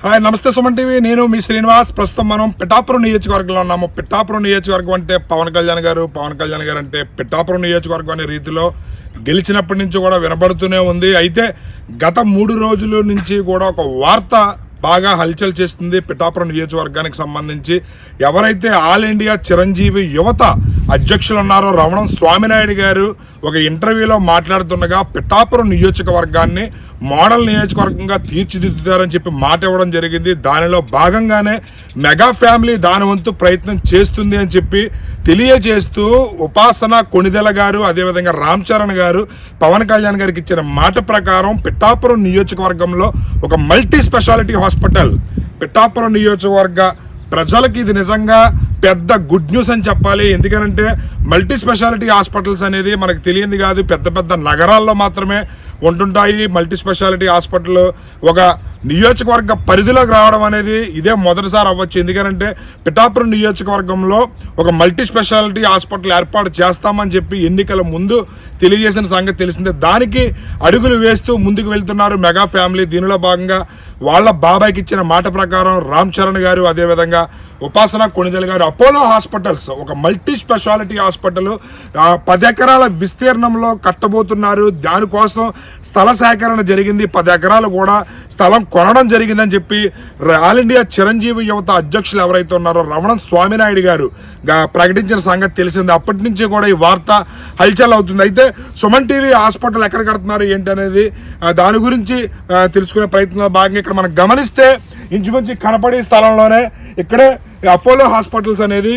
Hi నమస్తే Suman TV నేను మీ శ్రీనివాస్. ప్రస్తుతం మనం పిఠాపురం నియోజకవర్గంలో ఉన్నాము. పిఠాపురం నియోజకవర్గం అంటే పవన్ కళ్యాణ్ గారు అంటే పిఠాపురం నియోజకవర్గం అనే రీతిలో గెలిచినప్పటి నుంచి కూడా వినబడుతూనే ఉంది. అయితే గత 3 రోజుల నుంచి కూడా ఒక వార్త బాగా హల్చల్ చేస్తుంది పిఠాపురం నియోజకవర్గానికి సంబంధించి. ఎవరైతే ఆల్ ఇండియా చిరంజీవి యువత అధ్యక్షులు ఉన్నారో రమణం స్వామినాయుడు గారు ఒక ఇంటర్వ్యూలో మాట్లాడుతుండగా పిఠాపురం నియోజకవర్గాన్ని మోడల్ నియోజకవర్గంగా తీర్చిదిద్దుతారని చెప్పి మాట ఇవ్వడం జరిగింది. దానిలో భాగంగానే మెగా ఫ్యామిలీ దాని వంతు ప్రయత్నం చేస్తుంది అని చెప్పి తెలియజేస్తూ ఉపాసన కొణిదెల గారు అదేవిధంగా రామ్ చరణ్ గారు పవన్ కళ్యాణ్ గారికి ఇచ్చిన మాట ప్రకారం పిఠాపురం నియోజకవర్గంలో ఒక మల్టీ స్పెషాలిటీ హాస్పిటల్ పిఠాపురం నియోజకవర్గ ప్రజలకి ఇది నిజంగా పెద్ద గుడ్ న్యూస్ అని చెప్పాలి. ఎందుకంటే మల్టీ స్పెషాలిటీ హాస్పిటల్స్ అనేది మనకు తెలియంది కాదు, పెద్ద పెద్ద నగరాల్లో మాత్రమే ఉంటుంటాయి. మల్టీ స్పెషాలిటీ హాస్పిటల్ ఒక నియోజకవర్గ పరిధిలోకి రావడం అనేది ఇదే మొదటిసారి అవ్వచ్చు. ఎందుకంటే పిఠాపురం నియోజకవర్గంలో ఒక మల్టీ స్పెషాలిటీ హాస్పిటల్ ఏర్పాటు చేస్తామని చెప్పి ఎన్నికల ముందు తెలియజేసిన సంగతి తెలిసిందే. దానికి అడుగులు వేస్తూ ముందుకు వెళ్తున్నారు మెగా ఫ్యామిలీ. దీనిలో భాగంగా వాళ్ళ బాబాయ్కి ఇచ్చిన మాట ప్రకారం రామ్ చరణ్ గారు అదేవిధంగా ఉపాసన కొణిదెల గారు అపోలో హాస్పిటల్స్ ఒక మల్టీ స్పెషాలిటీ హాస్పిటల్ 10 ఎకరాల విస్తీర్ణంలో కట్టబోతున్నారు. దానికోసం స్థల సేకరణ జరిగింది. 10 ఎకరాలు కూడా స్థలం కొనడం జరిగిందని చెప్పి ఆల్ ఇండియా చిరంజీవి యువత అధ్యక్షులు ఎవరైతే ఉన్నారో రమణం స్వామినాయుడు గారు ప్రకటించిన సంగతి తెలిసింది. అప్పటి నుంచి కూడా ఈ వార్త హల్చల్ అవుతుంది. అయితే సుమన్ టీవీ హాస్పిటల్ ఎక్కడ కడుతున్నారు ఏంటి అనేది దాని గురించి తెలుసుకునే ప్రయత్నంలో భాగంగా ఇక్కడ మనం గమనిస్తే ఇంచుమించు కనపడే స్థలంలోనే ఇక్కడే అపోలో హాస్పిటల్స్ అనేది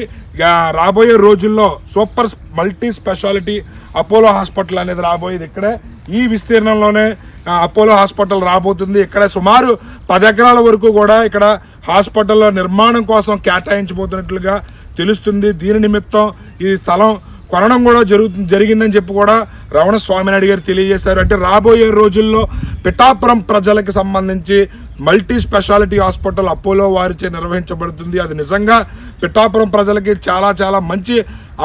రాబోయే రోజుల్లో super multi speciality Apollo hospital అనేది రాబోయేది ఇక్కడే ఈ విస్తీర్ణంలోనే అపోలో హాస్పిటల్ రాబోతుంది. ఇక్కడ సుమారు 10 ఎకరాల వరకు కూడా ఇక్కడ హాస్పిటల్ నిర్మాణం కోసం కేటాయించబోతున్నట్లుగా తెలుస్తుంది. దీని నిమిత్తం ఈ స్థలం కొనడం కూడా జరిగిందని చెప్పి కూడా రమణ స్వామినాయుడు గారు తెలియజేశారు. అంటే రాబోయే రోజుల్లో పిఠాపురం ప్రజలకు సంబంధించి మల్టీ స్పెషాలిటీ హాస్పిటల్ అపోలో వారిచే నిర్వహించబడుతుంది. అది నిజంగా పిఠాపురం ప్రజలకి చాలా చాలా మంచి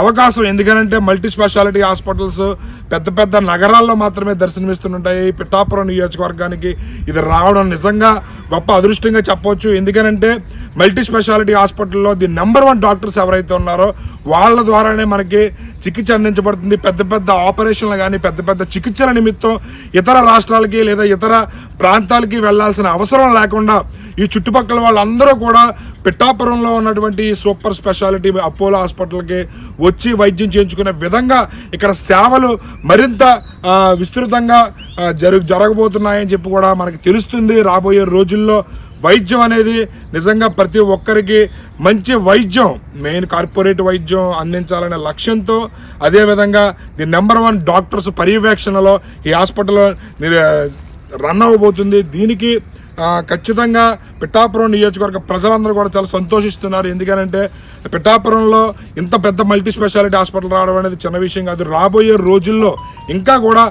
అవకాశం. ఎందుకంటే మల్టీ స్పెషాలిటీ హాస్పిటల్స్ పెద్ద పెద్ద నగరాల్లో మాత్రమే దర్శనమిస్తుంటాయి. పిఠాపురం నియోజకవర్గానికి ఇది రావడం నిజంగా గొప్ప అదృష్టంగా చెప్పవచ్చు. ఎందుకంటే మల్టీ స్పెషాలిటీ హాస్పిటల్లో ది నెంబర్ 1 డాక్టర్స్ ఎవరైతే ఉన్నారో వాళ్ళ ద్వారానే మనకి చికిత్స అందించబడుతుంది. పెద్ద పెద్ద ఆపరేషన్లు కానీ పెద్ద పెద్ద చికిత్సల నిమిత్తం ఇతర రాష్ట్రాలకి లేదా ఇతర ప్రాంతాలకి వెళ్లాల్సిన అవసరం లేకుండా ఈ చుట్టుపక్కల వాళ్ళందరూ కూడా పిఠాపురంలో ఉన్నటువంటి సూపర్ స్పెషాలిటీ అపోలో హాస్పిటల్కి వచ్చి వైద్యం చేయించుకునే విధంగా ఇక్కడ సేవలు మరింత విస్తృతంగా జరగబోతున్నాయని చెప్పి కూడా మనకి తెలుస్తుంది. రాబోయే రోజుల్లో వైద్యం అనేది నిజంగా ప్రతి ఒక్కరికి మంచి వైద్యం మెయిన్ కార్పొరేట్ వైద్యం అందించాలనే లక్ష్యంతో అదేవిధంగా ది నెంబర్ 1 డాక్టర్స్ పర్యవేక్షణలో ఈ హాస్పిటల్ రన్ అవ్వబోతుంది. దీనికి ఖచ్చితంగా పిఠాపురం నియోజకవర్గ ప్రజలందరూ కూడా చాలా సంతోషిస్తున్నారు. ఎందుకంటే పిఠాపురంలో ఇంత పెద్ద మల్టీ స్పెషాలిటీ హాస్పిటల్ రావడం అనేది చిన్న విషయం కాదు. రాబోయే రోజుల్లో ఇంకా కూడా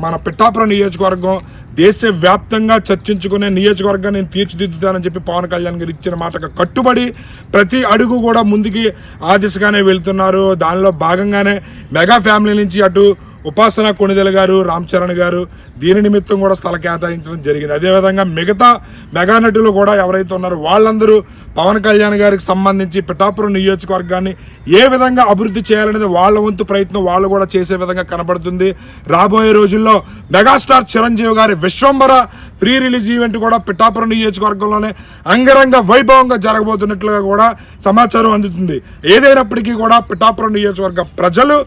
మన పిఠాపురం నియోజకవర్గం దేశవ్యాప్తంగా చర్చించుకునే నియోజకవర్గాన్ని నేను తీర్చిదిద్దుతానని చెప్పి పవన్ కళ్యాణ్ గారు ఇచ్చిన మాటకు కట్టుబడి ప్రతి అడుగు కూడా ముందుకి ఆ దిశగానే వెళ్తున్నారు. దానిలో భాగంగానే మెగా ఫ్యామిలీ నుంచి అటు ఉపాసన కొణిదెల గారు రామ్ చరణ్ గారు దీని నిమిత్తం కూడా స్థల కేటాయించడం జరిగింది. అదేవిధంగా మిగతా మెగా నటులు కూడా ఎవరైతే ఉన్నారో వాళ్ళందరూ పవన్ కళ్యాణ్ గారికి సంబంధించి పిఠాపురం నియోజకవర్గాన్ని ఏ విధంగా అభివృద్ధి చేయాలనేది వాళ్ళ వంతు ప్రయత్నం వాళ్ళు కూడా చేసే విధంగా కనబడుతుంది. రాబోయే రోజుల్లో మెగాస్టార్ చిరంజీవి గారి విశ్వంబర ప్రీ రిలీజ్ ఈవెంట్ కూడా పిఠాపురం నియోజకవర్గంలోనే అంగరంగ వైభవంగా జరగబోతున్నట్లుగా కూడా సమాచారం అందుతుంది. ఏదైనప్పటికీ కూడా పిఠాపురం నియోజకవర్గ ప్రజలు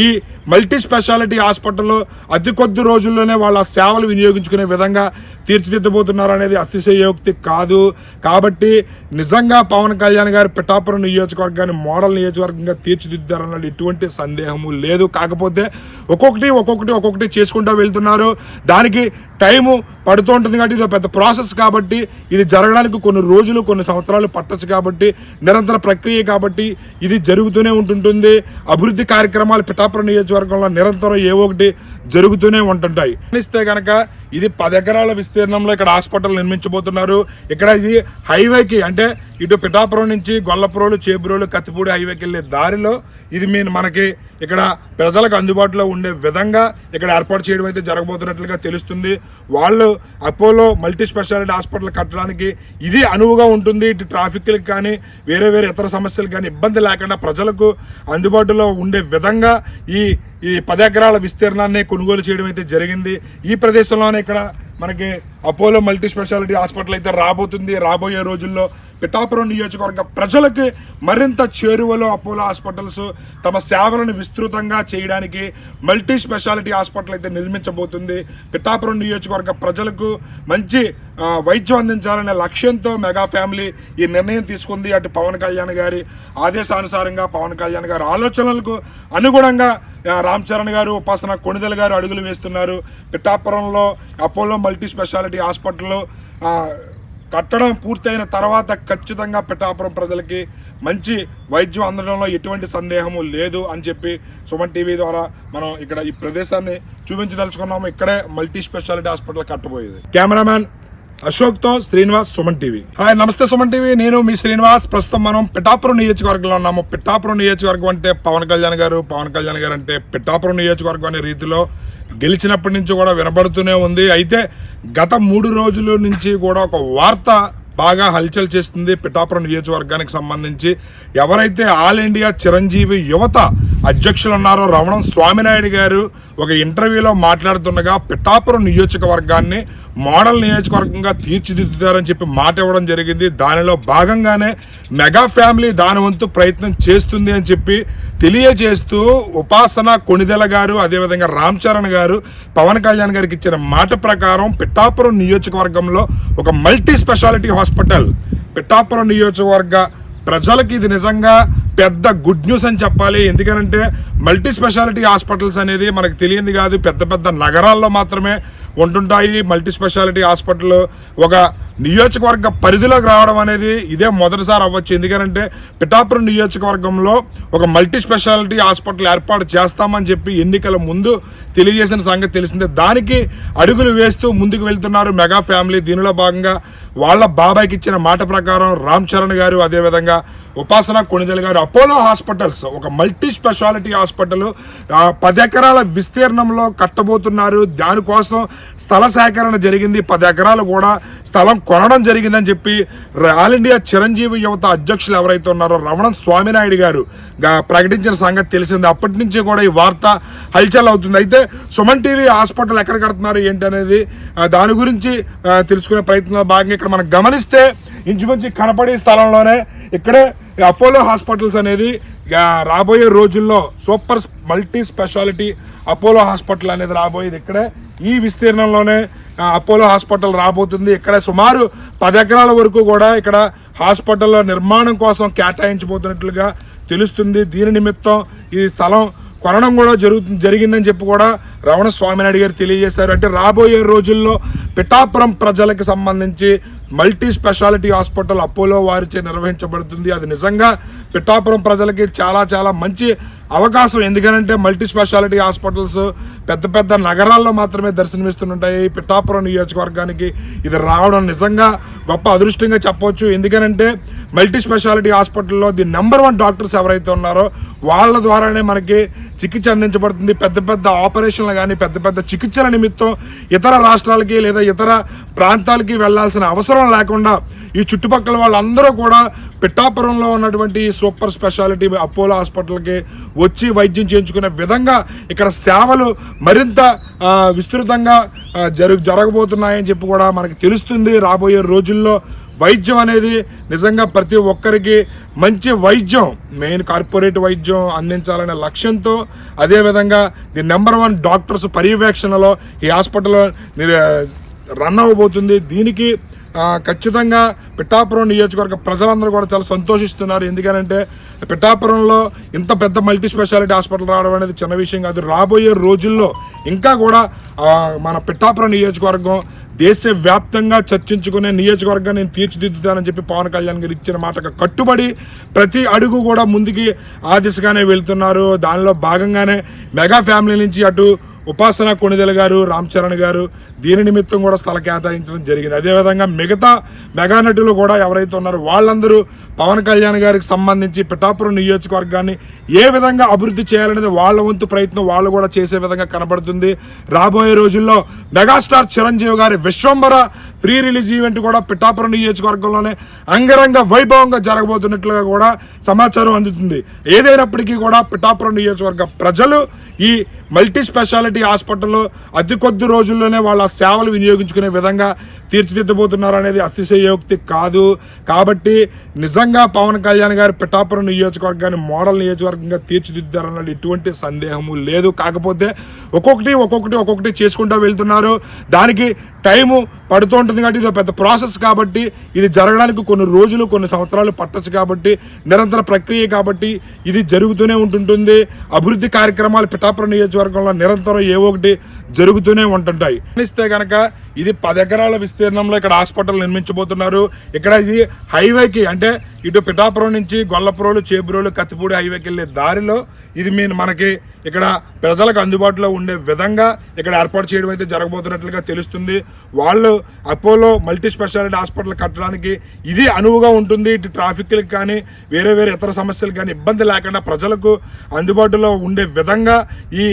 ఈ మల్టీ స్పెషాలిటీ హాస్పిటల్లో అతి కొద్ది రోజుల్లోనే వాళ్ళ సేవలు వినియోగించుకునే విధంగా తీర్చిదిద్దబోతున్నారు అనేది అతిశయోక్తి కాదు. కాబట్టి నిజంగా పవన్ కళ్యాణ్ గారు పిఠాపురం నియోజకవర్గాన్ని మోడల్ నియోజకవర్గంగా తీర్చిదిద్దారన్నది ఎటువంటి సందేహము లేదు. కాకపోతే ఒక్కొక్కటి చేసుకుంటూ వెళ్తున్నారు. దానికి టైము పడుతూ ఉంటుంది కాబట్టి ఇది పెద్ద ప్రాసెస్ కాబట్టి ఇది జరగడానికి కొన్ని రోజులు కొన్ని సంవత్సరాలు పట్టచ్చు. కాబట్టి నిరంతర ప్రక్రియ కాబట్టి ఇది జరుగుతూనే ఉంటుంటుంది. అభివృద్ధి కార్యక్రమాలు పిఠాపురం నియోజకవర్గంలో నిరంతరం ఏవో ఒకటి జరుగుతూనే ఉంటుంటాయి. ఇస్తే కనుక ఇది 10 ఎకరాల విస్తీర్ణంలో ఇక్కడ హాస్పిటల్ నిర్మించబోతున్నారు. ఇక్కడ ఇది హైవేకి అంటే ఇటు పిఠాపురం నుంచి గొల్లపురోలు, చేబ్రోలు, కత్తిపూడి హైవేకి వెళ్ళే దారిలో ఇది మనకి ఇక్కడ ప్రజలకు అందుబాటులో ఉండే విధంగా ఇక్కడ ఏర్పాటు చేయడం అయితే జరగబోతున్నట్లుగా తెలుస్తుంది. వాళ్ళు అపోలో మల్టీ స్పెషాలిటీ హాస్పిటల్ కట్టడానికి ఇది అనువుగా ఉంటుంది. ఇటు ట్రాఫిక్లకు కానీ వేరే ఇతర సమస్యలు కానీ ఇబ్బంది లేకుండా ప్రజలకు అందుబాటులో ఉండే విధంగా ఈ 10 ఎకరాల విస్తీర్ణాన్ని కొనుగోలు చేయడం అయితే జరిగింది. ఈ ప్రదేశంలోనే ఇక్కడ మనకి అపోలో మల్టీ స్పెషాలిటీ హాస్పిటల్ అయితే రాబోతుంది. రాబోయే రోజుల్లో పిఠాపురం నియోజకవర్గ ప్రజలకి మరింత చేరువలో అపోలో హాస్పిటల్స్ తమ సేవలను విస్తృతంగా చేయడానికి మల్టీ స్పెషాలిటీ హాస్పిటల్ అయితే నిర్మించబోతుంది. పిఠాపురం నియోజకవర్గ ప్రజలకు మంచి వైద్యం అందించాలనే లక్ష్యంతో మెగా ఫ్యామిలీ ఈ నిర్ణయం తీసుకుంది. అటు పవన్ కళ్యాణ్ గారి ఆదేశానుసారంగా, పవన్ కళ్యాణ్ గారి ఆలోచనలకు అనుగుణంగా రామ్ చరణ్ గారు, ఉపాసన కొణిదెల గారు అడుగులు వేస్తున్నారు. పిఠాపురంలో అపోలో మల్టీ స్పెషాలిటీ హాస్పిటల్ కట్టడం పూర్తయిన తర్వాత ఖచ్చితంగా పిఠాపురం ప్రజలకి మంచి వైద్యం అందడంలో ఎటువంటి సందేహము లేదు అని చెప్పి సుమన్ టీవీ ద్వారా మనం ఇక్కడ ఈ ప్రదేశాన్ని చూపించదలుచుకున్నాము. ఇక్కడే మల్టీ స్పెషాలిటీ హాస్పిటల్ కట్టబోయేది. కెమెరామ్యాన్ అశోక్తో శ్రీనివాస్, సుమన్ టీవీ. హాయ్, నమస్తే సుమన్ టీవీ. నేను మీ శ్రీనివాస్. ప్రస్తుతం మనం పిఠాపురం నియోజకవర్గంలో ఉన్నాము. పిఠాపురం నియోజకవర్గం అంటే పవన్ కళ్యాణ్ గారు అంటే పిఠాపురం నియోజకవర్గం అనే రీతిలో గెలిచినప్పటి నుంచి కూడా వినబడుతూనే ఉంది. అయితే గత 3 రోజుల నుంచి కూడా ఒక వార్త బాగా హల్చల్ చేస్తుంది పిఠాపురం నియోజకవర్గానికి సంబంధించి. ఎవరైతే ఆల్ ఇండియా చిరంజీవి యువత అధ్యక్షులు ఉన్నారో రమణం స్వామినాయుడు గారు ఒక ఇంటర్వ్యూలో మాట్లాడుతుండగా పిఠాపురం నియోజకవర్గాన్ని మోడల్ నియోజకవర్గంగా తీర్చిదిద్దుతారని చెప్పి మాట ఇవ్వడం జరిగింది. దానిలో భాగంగానే మెగా ఫ్యామిలీ దాని వంతు ప్రయత్నం చేస్తుంది అని చెప్పి తెలియజేస్తూ ఉపాసన కొణిదెల గారు, అదేవిధంగా రామ్ చరణ్ గారు పవన్ కళ్యాణ్ గారికి ఇచ్చిన మాట ప్రకారం పిఠాపురం నియోజకవర్గంలో ఒక మల్టీ స్పెషాలిటీ హాస్పిటల్ పిఠాపురం నియోజకవర్గ ప్రజలకి ఇది నిజంగా పెద్ద గుడ్ న్యూస్ అని చెప్పాలి. ఎందుకంటే మల్టీ స్పెషాలిటీ హాస్పిటల్స్ అనేది మనకు తెలియంది కాదు, పెద్ద నగరాల్లో మాత్రమే ఉంటుంటాయి. మల్టీ స్పెషాలిటీ హాస్పిటల్ ఒక నియోజకవర్గ పరిధిలోకి రావడం అనేది ఇదే మొదటిసారి అవ్వచ్చు. ఎందుకంటే పిఠాపురం నియోజకవర్గంలో ఒక మల్టీ స్పెషాలిటీ హాస్పిటల్ ఏర్పాటు చేస్తామని చెప్పి ఎన్నికల ముందు తెలియజేసిన సంగతి తెలిసిందే. దానికి అడుగులు వేస్తూ ముందుకు వెళ్తున్నారు మెగా ఫ్యామిలీ. దీనిలో భాగంగా వాళ్ళ బాబాయ్కి ఇచ్చిన మాట ప్రకారం రామ్ చరణ్ గారు, అదేవిధంగా ఉపాసన కొణిదెల గారు అపోలో హాస్పిటల్స్ ఒక మల్టీ స్పెషాలిటీ హాస్పిటల్ 10 ఎకరాల విస్తీర్ణంలో కట్టబోతున్నారు. దానికోసం స్థల సేకరణ జరిగింది. 10 ఎకరాలు కూడా స్థలం కొనడం జరిగిందని చెప్పి ఆల్ ఇండియా చిరంజీవి యువత అధ్యక్షులు ఎవరైతే ఉన్నారో రమణం స్వామినాయుడు గారు ప్రకటించిన సంగతి తెలిసింది. అప్పటి నుంచి కూడా ఈ వార్త హల్చల్ అవుతుంది. అయితే సుమన్ టీవీ హాస్పిటల్ ఎక్కడ కడుతున్నారు ఏంటి అనేది దాని గురించి తెలుసుకునే ప్రయత్నంలో భాగంగా ఇక్కడ మనం గమనిస్తే ఇంచుమించు కనపడే స్థలంలోనే ఇక్కడే అపోలో హాస్పిటల్స్ అనేది రాబోయే రోజుల్లో super multi speciality Apollo hospital అనేది రాబోయేది ఇక్కడే ఈ విస్తీర్ణంలోనే అపోలో హాస్పిటల్ రాబోతుంది. ఇక్కడ సుమారు 10 ఎకరాల వరకు కూడా ఇక్కడ హాస్పిటల్ నిర్మాణం కోసం కేటాయించబోతున్నట్లుగా తెలుస్తుంది. దీని నిమిత్తం ఈ స్థలం కొనడం కూడా జరిగిందని చెప్పి కూడా రమణ స్వామినాయుడు గారు తెలియజేశారు. అంటే రాబోయే రోజుల్లో పిఠాపురం ప్రజలకు సంబంధించి మల్టీ స్పెషాలిటీ హాస్పిటల్ అపోలో వారిచే నిర్వహించబడుతుంది. అది నిజంగా పిఠాపురం ప్రజలకి చాలా మంచి అవకాశం. ఎందుకంటే మల్టీ స్పెషాలిటీ హాస్పిటల్స్ పెద్ద నగరాల్లో మాత్రమే దర్శనమిస్తుంటాయి. పిఠాపురం నియోజకవర్గానికి ఇది రావడం నిజంగా గొప్ప అదృష్టంగా చెప్పవచ్చు. ఎందుకంటే మల్టీ స్పెషాలిటీ హాస్పిటల్లో ది నెంబర్ 1 డాక్టర్స్ ఎవరైతే ఉన్నారో వాళ్ళ ద్వారానే మనకి చికిత్స అందించబడుతుంది. పెద్ద ఆపరేషన్లు కానీ పెద్ద చికిత్సల నిమిత్తం ఇతర రాష్ట్రాలకి లేదా ఇతర ప్రాంతాలకి వెళ్లాల్సిన అవసరం లేకుండా ఈ చుట్టుపక్కల వాళ్ళందరూ కూడా పిఠాపురంలో ఉన్నటువంటి సూపర్ స్పెషాలిటీ అపోలో హాస్పిటల్కి వచ్చి వైద్యం చేయించుకునే విధంగా ఇక్కడ సేవలు మరింత విస్తృతంగా జరగబోతున్నాయని చెప్పి కూడా మనకి తెలుస్తుంది. రాబోయే రోజుల్లో వైద్యం అనేది నిజంగా ప్రతి ఒక్కరికి మంచి వైద్యం, మెయిన్ కార్పొరేట్ వైద్యం అందించాలనే లక్ష్యంతో, అదేవిధంగా ది నెంబర్ 1 డాక్టర్స్ పర్యవేక్షణలో ఈ హాస్పిటల్ రన్ అవ్వబోతుంది. దీనికి ఖచ్చితంగా పిఠాపురం నియోజకవర్గ ప్రజలందరూ కూడా చాలా సంతోషిస్తున్నారు. ఎందుకంటే పిఠాపురంలో ఇంత పెద్ద మల్టీ స్పెషాలిటీ హాస్పిటల్ రావడం అనేది చిన్న విషయం కాదు. రాబోయే రోజుల్లో ఇంకా కూడా మన పిఠాపురం నియోజకవర్గం దేశవ్యాప్తంగా చర్చించుకునే నియోజకవర్గాన్ని నేను తీర్చిదిద్దుతానని చెప్పి పవన్ కళ్యాణ్ గారు ఇచ్చిన మాటకు కట్టుబడి ప్రతి అడుగు కూడా ముందుకి ఆ దిశగానే వెళ్తున్నారు. దానిలో భాగంగానే మెగా ఫ్యామిలీ నుంచి అటు ఉపాసన కొణిదెల గారు, రామ్ చరణ్ గారు దీని నిమిత్తం కూడా స్థల కేటాయించడం జరిగింది. అదేవిధంగా మిగతా మెగా నటులు కూడా ఎవరైతే ఉన్నారో వాళ్ళందరూ పవన్ కళ్యాణ్ గారికి సంబంధించి పిఠాపురం నియోజకవర్గాన్ని ఏ విధంగా అభివృద్ధి చేయాలనేది వాళ్ళ వంతు ప్రయత్నం వాళ్ళు కూడా చేసే విధంగా కనబడుతుంది. రాబోయే రోజుల్లో మెగాస్టార్ చిరంజీవి గారి విశ్వంబర ప్రీ రిలీజ్ ఈవెంట్ కూడా పిఠాపురం నియోజకవర్గంలోనే అంగరంగ వైభవంగా జరగబోతున్నట్లుగా కూడా సమాచారం అందుతుంది. ఏదైనప్పటికీ కూడా పిఠాపురం నియోజకవర్గ ప్రజలు ఈ మల్టీ స్పెషాలిటీ హాస్పిటల్లో అతి కొద్ది రోజుల్లోనే వాళ్ళ సేవలు వినియోగించుకునే విధంగా తీర్చిదిద్దబోతున్నారు అనేది అతిశయోక్తి కాదు. కాబట్టి నిజంగా పవన్ కళ్యాణ్ గారు పిఠాపురం నియోజకవర్గాన్ని మోడల్ నియోజకవర్గంగా తీర్చిదిద్దారన్నది ఎటువంటి సందేహము లేదు. కాకపోతే ఒక్కొక్కటి చేసుకుంటూ వెళ్తున్నారు. దానికి టైము పడుతూ ఉంటుంది కాబట్టి ఇది పెద్ద ప్రాసెస్ కాబట్టి ఇది జరగడానికి కొన్ని రోజులు కొన్ని సంవత్సరాలు పట్టచ్చు. కాబట్టి నిరంతర ప్రక్రియ కాబట్టి ఇది జరుగుతూనే ఉంటుంటుంది. అభివృద్ధి కార్యక్రమాలు పిఠాపురం నియోజకవర్గంలో నిరంతరం ఏవో ఒకటి జరుగుతూనే ఉంటుంటాయి. ఇస్తే కనుక ఇది 10 ఎకరాల విస్తీర్ణంలో ఇక్కడ హాస్పిటల్ నిర్మించబోతున్నారు. ఇక్కడ ఇది హైవేకి అంటే ఇటు పిఠాపురం నుంచి గొల్లపురోలు, చేబ్రోలు, కత్తిపూడి హైవేకి వెళ్ళే దారిలో ఇది మనకి ఇక్కడ ప్రజలకు అందుబాటులో ఉండే విధంగా ఇక్కడ ఏర్పాటు చేయడం అయితే జరగబోతున్నట్లుగా తెలుస్తుంది. వాళ్ళు అపోలో మల్టీ స్పెషాలిటీ హాస్పిటల్ కట్టడానికి ఇది అనువుగా ఉంటుంది. ఇటు ట్రాఫిక్లకు కానీ వేరే ఇతర సమస్యలకు కానీ ఇబ్బంది లేకుండా ప్రజలకు అందుబాటులో ఉండే విధంగా ఈ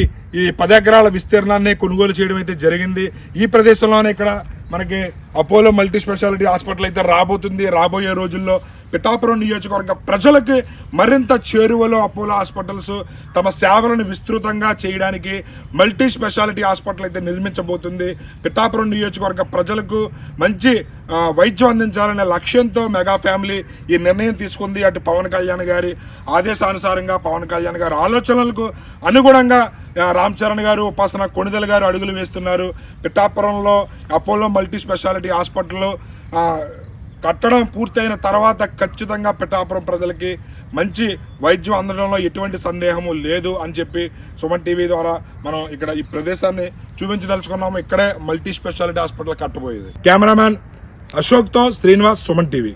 10 ఎకరాల విస్తీర్ణాన్ని కొనుగోలు చేయడం అయితే జరిగింది. ఈ ప్రదేశంలోనే ఇక్కడ మనకి అపోలో మల్టీ స్పెషాలిటీ హాస్పిటల్ అయితే రాబోతుంది. రాబోయే రోజుల్లో పిఠాపురం నియోజకవర్గ ప్రజలకి మరింత చేరువలో అపోలో హాస్పిటల్స్ తమ సేవలను విస్తృతంగా చేయడానికి మల్టీ స్పెషాలిటీ హాస్పిటల్ అయితే నిర్మించబోతుంది. పిఠాపురం నియోజకవర్గ ప్రజలకు మంచి వైద్యం అందించాలనే లక్ష్యంతో మెగా ఫ్యామిలీ ఈ నిర్ణయం తీసుకుంది. అటు పవన్ కళ్యాణ్ గారి ఆదేశానుసారంగా పవన్ కళ్యాణ్ గారి ఆలోచనలకు అనుగుణంగా రామ్ చరణ్ గారు, ఉపాసన కొణిదెల గారు అడుగులు వేస్తున్నారు. పిఠాపురంలో అపోలో మల్టీ స్పెషాలిటీ హాస్పిటల్ కట్టడం పూర్తయిన తర్వాత ఖచ్చితంగా పిఠాపురం ప్రజలకి మంచి వైద్యం అందడంలో ఎటువంటి సందేహము లేదు అని చెప్పి సుమన్ టీవీ ద్వారా మనం ఇక్కడ ఈ ప్రదేశాన్ని చూపించదలుచుకున్నాము. ఇక్కడే మల్టీ స్పెషాలిటీ హాస్పిటల్ కట్టబోయేది. కెమెరామ్యాన్ అశోక్తో శ్రీనివాస్, సుమన్ టీవీ.